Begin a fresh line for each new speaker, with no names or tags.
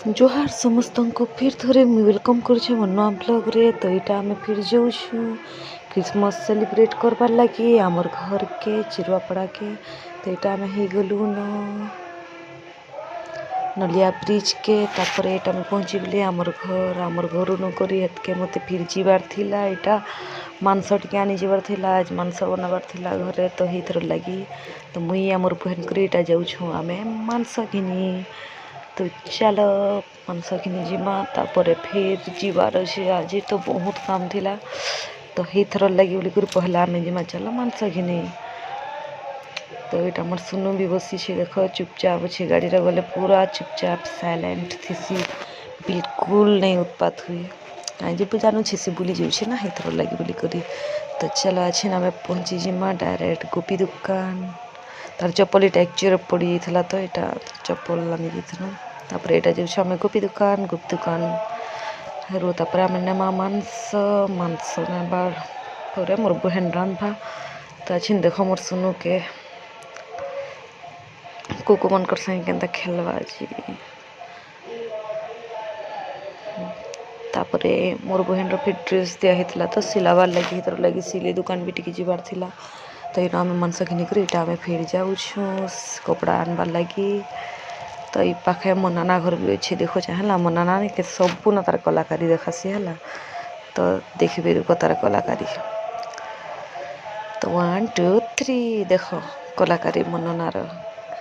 जोहार समस्त को फिर थोड़े वेलकम कर मो नुआ ब्लॉग रे। तो यहाँ आम फिर जाऊँ क्रिसमस सेलिब्रेट करबार लगी आमर घर के चिरुआपड़ा के। तो यहाँ आम हो गलु न नलिया ब्रिज के तापर यहाँ आम पहुँची गले आमर घर नक मत फिर जीवार थिला यहाँ मांस टे आनी जीवार थिला आज मांस बनाबार थिला घरे। तो ही थर लगी तो मुई आमर बहन को यहाँ जाऊँ आम मांस घिनी। तो चलो मांस घिनी जीमा तापर फिर जीवार अच्छे आज तो बहुत काम थिला। तो ही थर लगी बोली पहला आम जीमा चलो मांस घिनी। तो यहाँ मोर सुनु भी बसी देख चुपचाप अच्छे गाड़ी रे गले पूरा चुपचाप साइलेंट थी बिल्कुल नहीं उत्पात हुए कहीं जे जानू से बुली जाऊे ना ही थर लगी बोली करी। तो चलो अच्छे ना पहुँची जीमा डायरेक्ट गोपी दुकान तार चप्पल यहाँ एक्चुअली पड़ी जाता। तो यहाँ चप्पल आनी जाइए तापर यहाँ जाऊँ आम गोपी दुकान रो तापर आम नेमा मांस नेबार पर मोर बहन रांधबा। तो अच्छे देख मोर सुनु के कोको मन कर संगे केनता खेलवा जी। तापरे मोर बहन फिर ड्रेस दिया होता तो सिलाबार लगी तर लगी सिलाई दुकान भी टिकी जीवार थिला। तो यहाँ आम मांस घिनिकर यहाँ आम फिर जाऊँ कपड़ा आनबार लगी। तो ये पाखे मो नाना घर भी अच्छे देखो है मो नाना के सबू ना तार कलाकारी देखासी है। तो देखिए रुक तार कलाकारी तो 1 2 3 देख कलाकारी मो नानार।